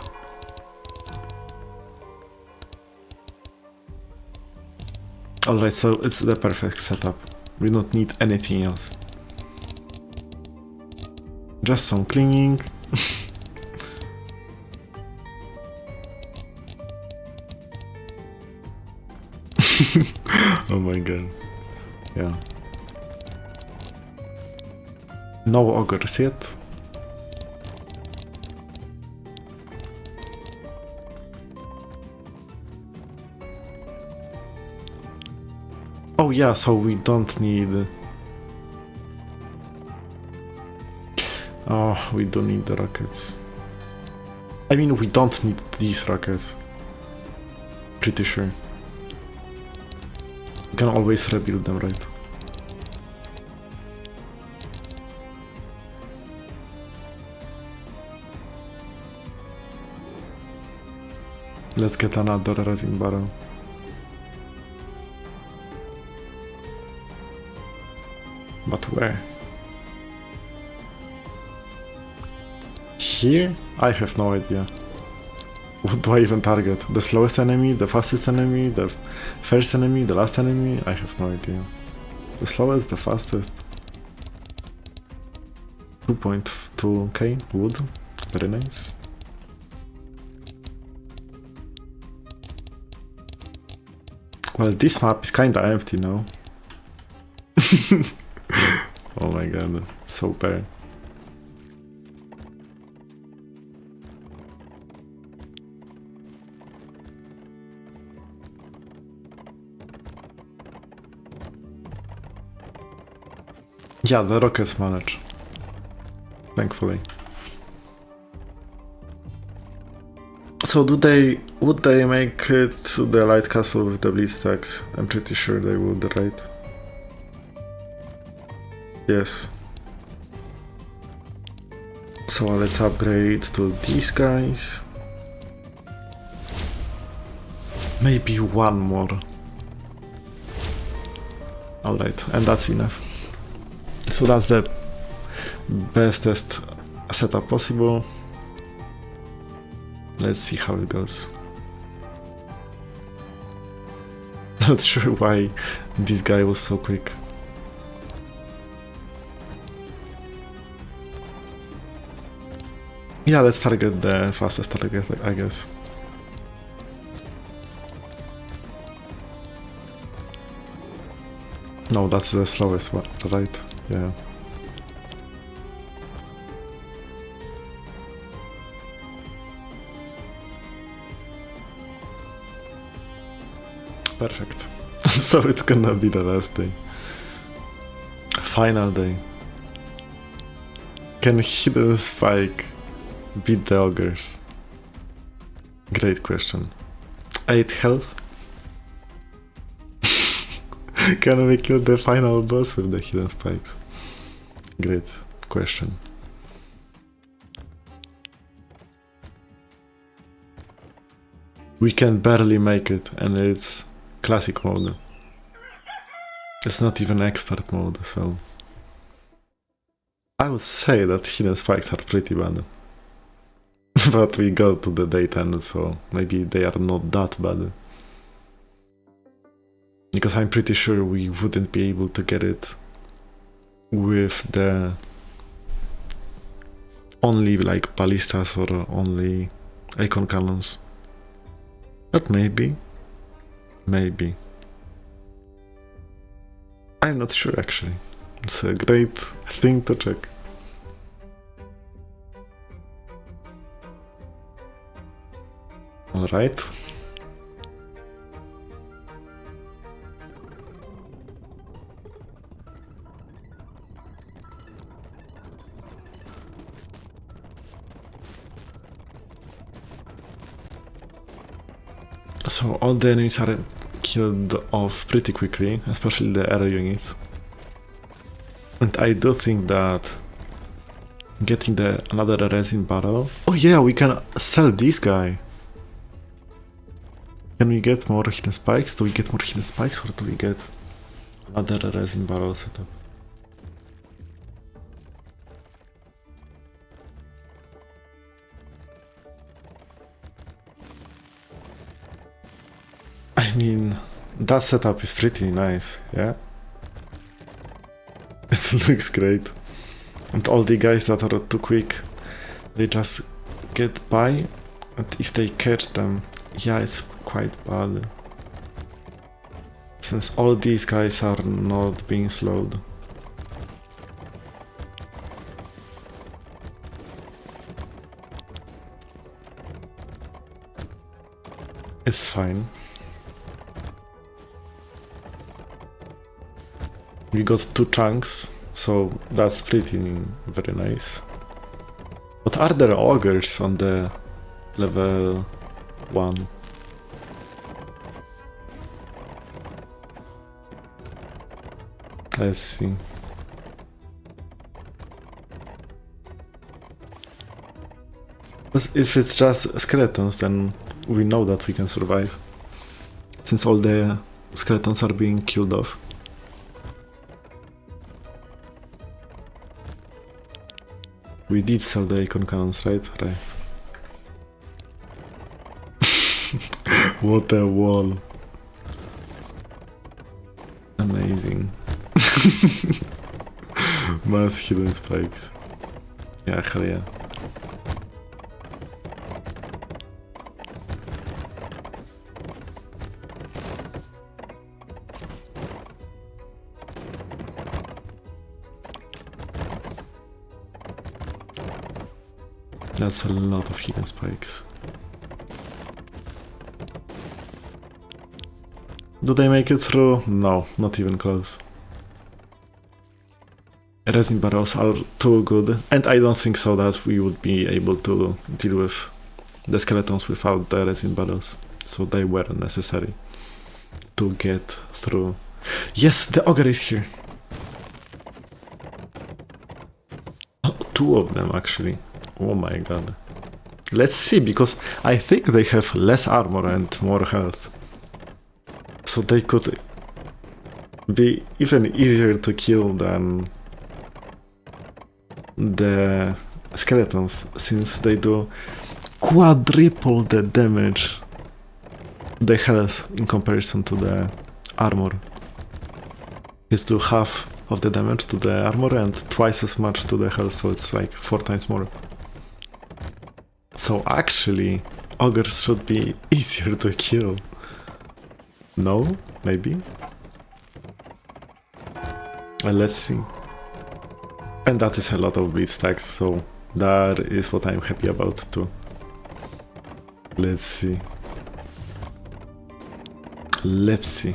Alright, so it's the perfect setup. We don't need anything else. Just some cleaning. Oh my god. Yeah. No ogres yet. Oh yeah, so we don't need... Oh, we don't need the rockets. I mean, we don't need these rockets. Pretty sure. We can always rebuild them, right? Let's get another resin barrel. But where? Here? I have no idea. What do I even target? The slowest enemy, the fastest enemy, the first enemy, the last enemy? I have no idea. The slowest, the fastest. 2.2k wood. Very nice. Well, this map is kinda empty now. Oh my god, so bare. Yeah, the rockets manage. Thankfully. So would they make it to the light castle with the blitz stacks? I'm pretty sure they would, right? Yes. So let's upgrade to these guys. Maybe one more. Alright, and that's enough. So that's the bestest setup possible. Let's see how it goes. Not sure why this guy was so quick. Yeah, let's target the fastest target, I guess. No, that's the slowest one, right? Yeah. Perfect. So it's gonna be the last day. Final day. Can hidden spike beat the ogres? Great question. 8 health? Can we kill the final boss with the hidden spikes? Great question. We can barely make it, and it's classic mode. It's not even expert mode, so... I would say that hidden spikes are pretty bad. But we got to the day 10, so maybe they are not that bad. Because I'm pretty sure we wouldn't be able to get it with the only like ballistas or only icon cannons. But maybe. I'm not sure actually. It's a great thing to check. Alright. So all the enemies are killed off pretty quickly, especially the air units. And I do think that getting another resin barrel... Oh yeah, we can sell this guy! Can we get more hidden spikes? Do we get more hidden spikes or do we get another resin barrel setup? I mean, that setup is pretty nice, yeah? It looks great. And all the guys that are too quick, they just get by, and if they catch them, yeah, it's quite bad. Since all these guys are not being slowed. It's fine. We got 2 chunks, so that's pretty very nice. But are there augers on the level 1? Let's see. If it's just skeletons, then we know that we can survive. Since all the skeletons are being killed off. We did sell the icon cannons, right? Right. What a wall. Amazing. Mass hidden spikes. Yeah, hell yeah. That's a lot of hidden spikes. Do they make it through? No, not even close. Resin barrels are too good, and I don't think so that we would be able to deal with the skeletons without the resin barrels. So they were necessary to get through. Yes, the ogre is here. Oh, 2 of them actually. Oh my god. Let's see, because I think they have less armor and more health. So they could be even easier to kill than the skeletons, since they do quadruple the damage, the health, in comparison to the armor. It's do half of the damage to the armor and twice as much to the health, so it's like 4 times more. So actually, ogres should be easier to kill. No? Maybe? Let's see. And that is a lot of bleed stacks, so that is what I'm happy about too. Let's see. Let's see.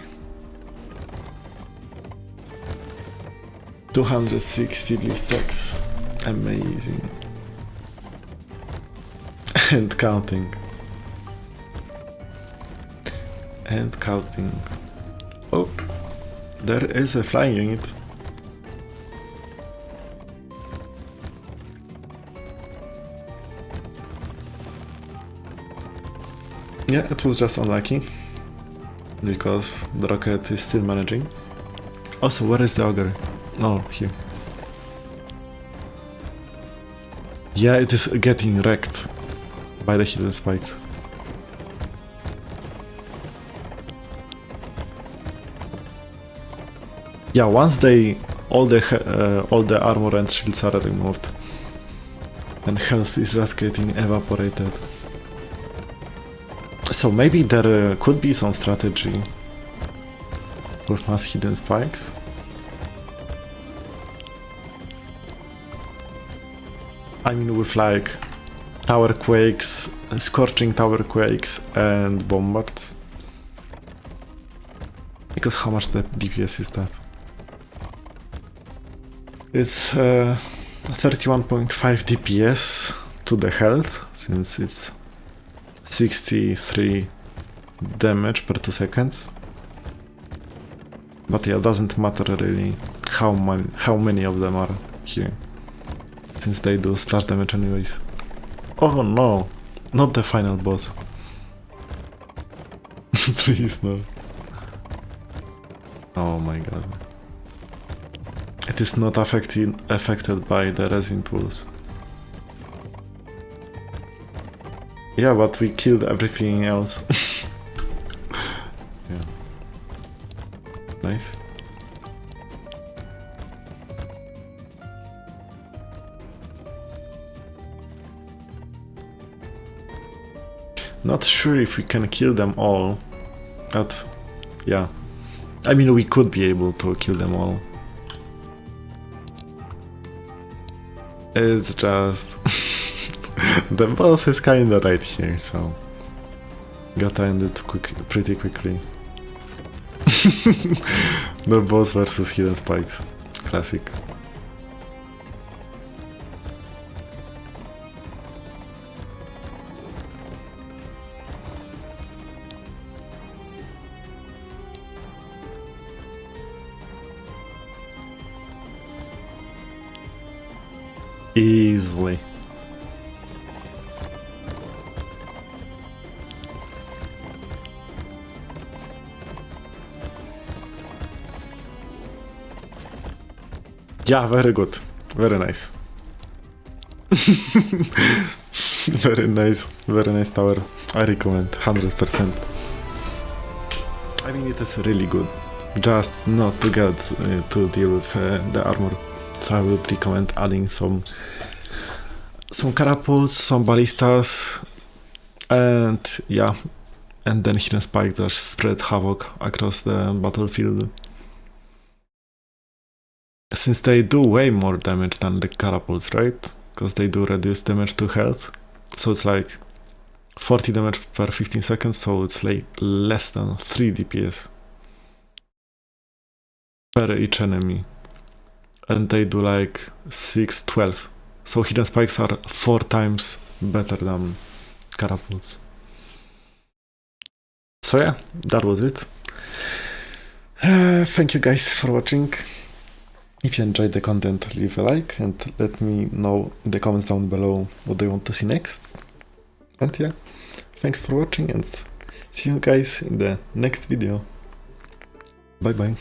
260 bleed stacks. Amazing. And counting. And counting. Oh, there is a flying unit. Yeah, it was just unlucky, because the rocket is still managing. Also, where is the ogre? Oh, here. Yeah, it is getting wrecked by the hidden spikes. Yeah, once all the armor and shields are removed, and health is just getting evaporated. So maybe there could be some strategy with mass hidden spikes. I mean, with like tower quakes, scorching tower quakes, and bombards. Because how much the DPS is that? It's 31.5 DPS to the health, since it's 63 damage per 2 seconds. But yeah, doesn't matter really how many of them are here, since they do splash damage anyways. Oh no, not the final boss. Please no. Oh my god. It is not affected by the resin pools. Yeah, but we killed everything else. Yeah. Nice. Not sure if we can kill them all, but yeah. I mean, we could be able to kill them all. It's just... the boss is kinda right here, so... gotta end it pretty quickly. The boss versus hidden spikes. Classic. Easily. Yeah, very good. Very nice. Very nice tower. I recommend 100%. I mean, it is really good. Just not to get to deal with the armor. So I would recommend adding some catapults, some ballistas, and yeah, and then hidden spikes that spread havoc across the battlefield. Since they do way more damage than the catapults, right? Because they do reduce damage to health. So it's like 40 damage per 15 seconds, so it's like less than 3 DPS per each enemy. And they do like 6-12. So hidden spikes are 4 times better than catapults. So yeah, that was it. Thank you guys for watching. If you enjoyed the content, leave a like and let me know in the comments down below what do you want to see next. And yeah, thanks for watching and see you guys in the next video. Bye bye.